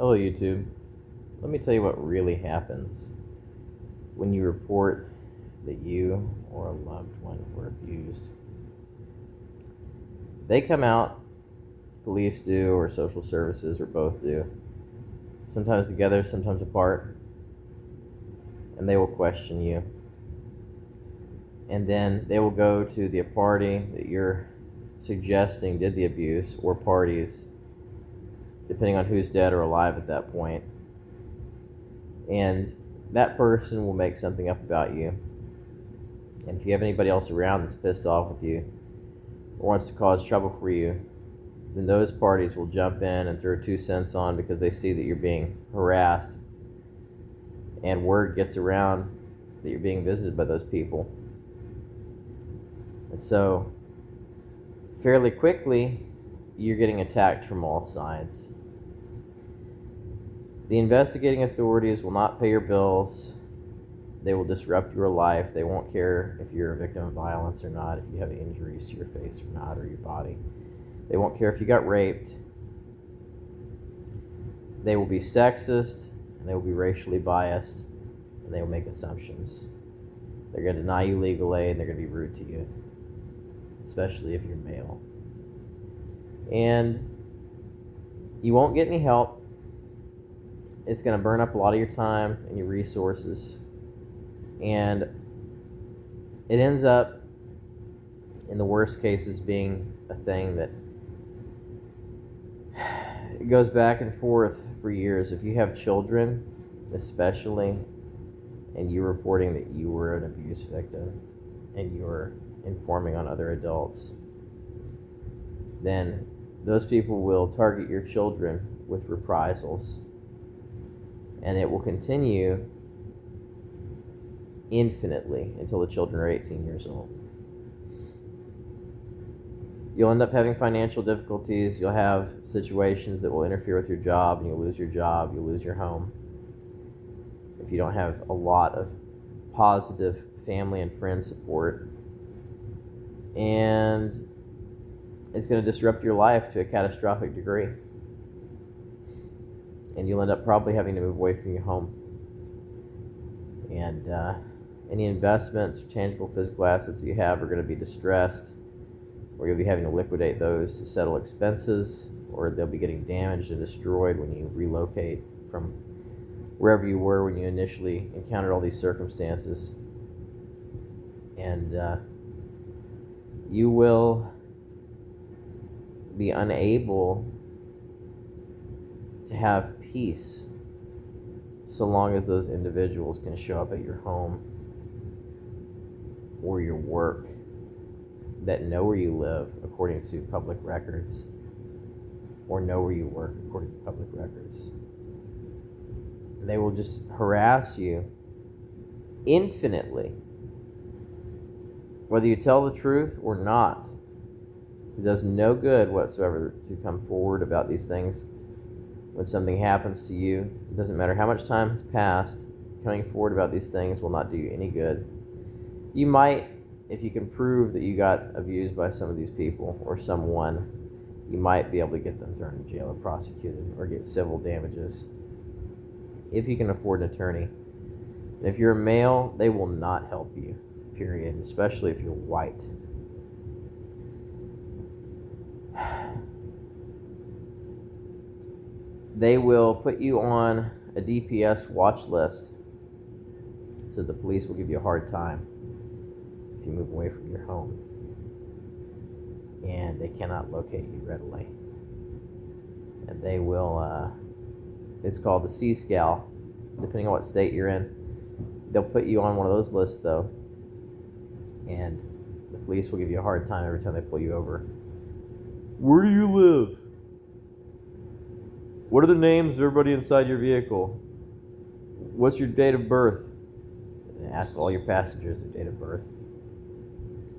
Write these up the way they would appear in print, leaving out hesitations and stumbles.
Hello, YouTube. Let me tell you what really happens when you report that you or a loved one were abused. They come out, police do, or social services, or both do, sometimes together, sometimes apart, and they will question you. And then they will go to the party that you're suggesting did the abuse, or parties, depending on who's dead or alive at that point. And that person will make something up about you. And if you have anybody else around that's pissed off with you or wants to cause trouble for you, then those parties will jump in and throw 2 cents on because they see that you're being harassed, and word gets around that you're being visited by those people. And so, fairly quickly, you're getting attacked from all sides. The investigating authorities will not pay your bills. They will disrupt your life. They won't care if you're a victim of violence or not, if you have injuries to your face or not, or your body. They won't care if you got raped. They will be sexist, and they will be racially biased, and they will make assumptions. They're going to deny you legal aid, and they're going to be rude to you, especially if you're male. And you won't get any help. It's going to burn up a lot of your time and your resources. And it ends up, in the worst cases, being a thing that it goes back and forth for years. If you have children, especially, and you're reporting that you were an abuse victim and you're informing on other adults, then those people will target your children with reprisals. And it will continue infinitely until the children are 18 years old. You'll end up having financial difficulties. You'll have situations that will interfere with your job, and you'll lose your job, you'll lose your home. If you don't have a lot of positive family and friend support. And it's going to disrupt your life to a catastrophic degree. And you'll end up probably having to move away from your home. And any investments, tangible physical assets that you have are going to be distressed, or you'll be having to liquidate those to settle expenses, or they'll be getting damaged and destroyed when you relocate from wherever you were when you initially encountered all these circumstances. And you will be unable to have peace so long as those individuals can show up at your home or your work, that know where you live according to public records, or know where you work according to public records. They will just harass you infinitely, whether you tell the truth or not. It does no good whatsoever to come forward about these things. When something happens to you, it doesn't matter how much time has passed, coming forward about these things will not do you any good. You might, if you can prove that you got abused by some of these people or someone, you might be able to get them thrown in jail or prosecuted or get civil damages, if you can afford an attorney. And if you're a male, they will not help you, period, especially if you're white. They will put you on a DPS watch list, so the police will give you a hard time if you move away from your home, and they cannot locate you readily. And they will, it's called the C-Scal, depending on what state you're in. They'll put you on one of those lists, though, and the police will give you a hard time every time they pull you over. Where do you live? What are the names of everybody inside your vehicle? What's your date of birth? And ask all your passengers their date of birth.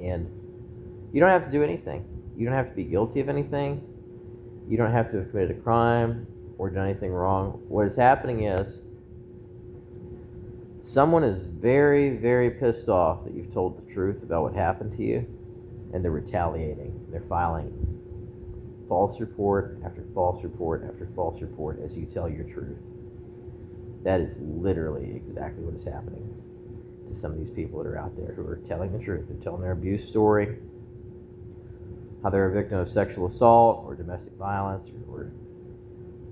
And you don't have to do anything. You don't have to be guilty of anything. You don't have to have committed a crime or done anything wrong. What is happening is someone is very, very pissed off that you've told the truth about what happened to you, and they're retaliating. They're filing false report after false report after false report as you tell your truth. That is literally exactly what is happening to some of these people that are out there who are telling the truth. They're telling their abuse story, how they're a victim of sexual assault or domestic violence or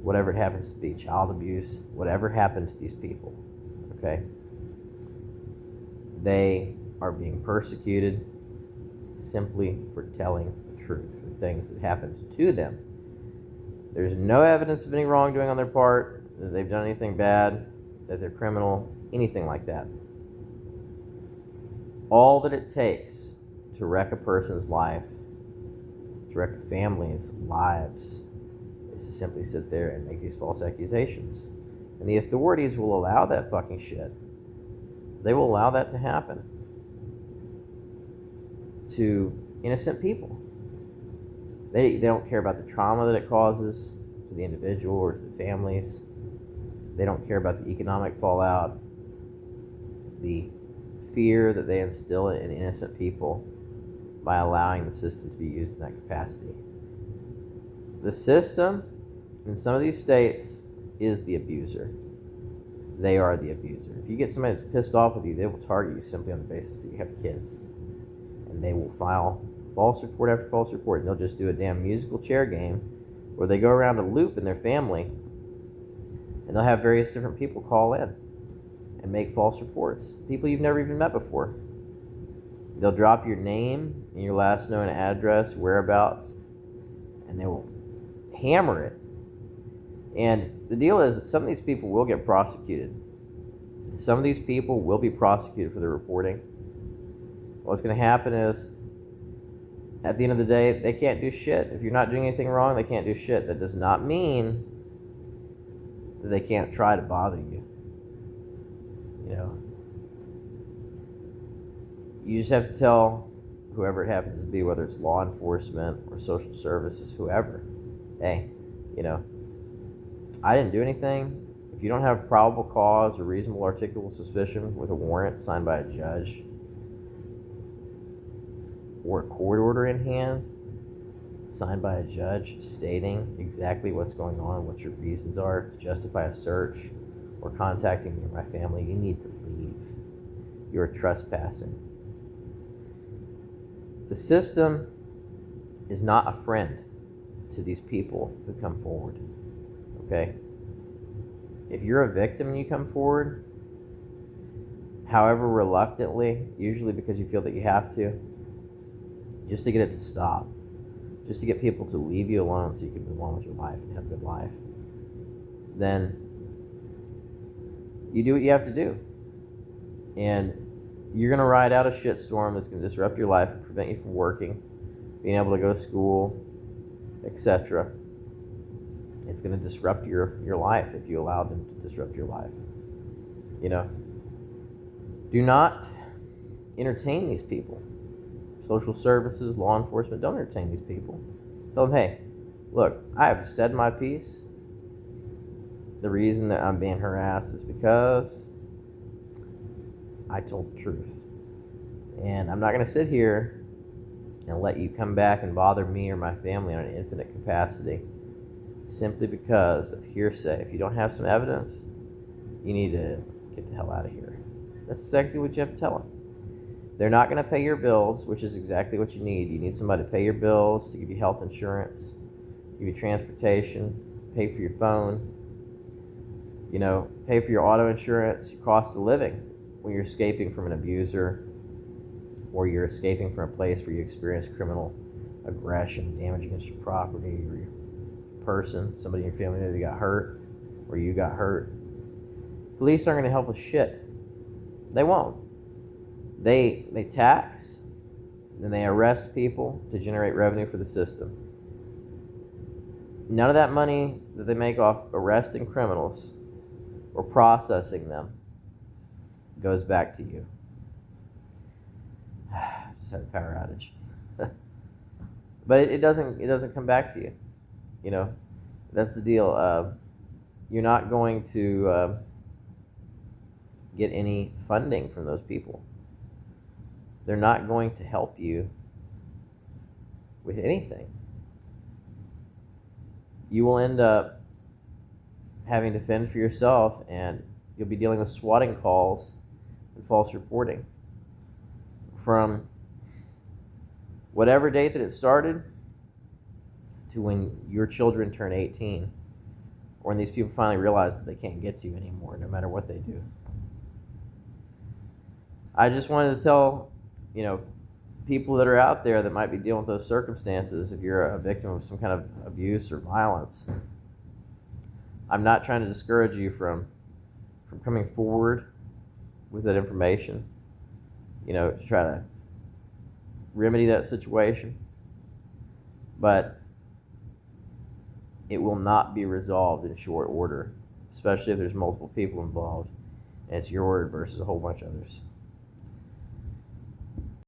whatever it happens to be, child abuse, whatever happened to these people, okay? They are being persecuted simply for telling the truth, for things that happened to them. There's no evidence of any wrongdoing on their part, that they've done anything bad, that they're criminal, anything like that. All that it takes to wreck a person's life, to wreck a family's lives, is to simply sit there and make these false accusations. And the authorities will allow that fucking shit. They will allow that to happen to innocent people. They don't care about the trauma that it causes to the individual or to the families. They don't care about the economic fallout, the fear that they instill in innocent people by allowing the system to be used in that capacity. The system in some of these states is the abuser. They are the abuser. If you get somebody that's pissed off with you, they will target you simply on the basis that you have kids. And they will file false report after false report. And they'll just do a damn musical chair game where they go around a loop in their family and they'll have various different people call in and make false reports. People you've never even met before. They'll drop your name and your last known address, whereabouts, and they will hammer it. And the deal is that some of these people will get prosecuted. Some of these people will be prosecuted for their reporting. What's going to happen is, at the end of the day, they can't do shit. If you're not doing anything wrong, they can't do shit. That does not mean that they can't try to bother you. You know, you just have to tell whoever it happens to be, whether it's law enforcement or social services, whoever, hey, you know, I didn't do anything. If you don't have probable cause or reasonable articulable suspicion with a warrant signed by a judge or a court order in hand signed by a judge stating exactly what's going on, what your reasons are to justify a search or contacting me or my family, you need to leave. You're trespassing. The system is not a friend to these people who come forward, okay? If you're a victim and you come forward, however reluctantly, usually because you feel that you have to, just to get it to stop, just to get people to leave you alone so you can move on with your life and have a good life, then you do what you have to do. And you're going to ride out a shitstorm that's going to disrupt your life and prevent you from working, being able to go to school, etc. It's going to disrupt your life if you allow them to disrupt your life. You know, do not entertain these people. Social services, law enforcement, don't entertain these people. Tell them, hey, look, I have said my piece. The reason that I'm being harassed is because I told the truth. And I'm not going to sit here and let you come back and bother me or my family on an infinite capacity simply because of hearsay. If you don't have some evidence, you need to get the hell out of here. That's exactly what you have to tell them. They're not going to pay your bills, which is exactly what you need. You need somebody to pay your bills, to give you health insurance, give you transportation, pay for your phone, you know, pay for your auto insurance, your cost of living when you're escaping from an abuser or you're escaping from a place where you experience criminal aggression, damage against your property or your person, somebody in your family maybe got hurt or you got hurt. Police aren't going to help with shit. They won't. They tax, then they arrest people to generate revenue for the system. None of that money that they make off arresting criminals or processing them goes back to you. Just had a power outage. But it doesn't come back to you. You know, that's the deal. You're not going to get any funding from those people. They're not going to help you with anything. you will end up having to fend for yourself, and you'll be dealing with swatting calls and false reporting from whatever date that it started to when your children turn 18, or when these people finally realize that they can't get to you anymore no matter what they do. I just wanted to tell, people that are out there that might be dealing with those circumstances, if you're a victim of some kind of abuse or violence, I'm not trying to discourage you from coming forward with that information, to try to remedy that situation. But it will not be resolved in short order, especially if there's multiple people involved and it's your word versus a whole bunch of others.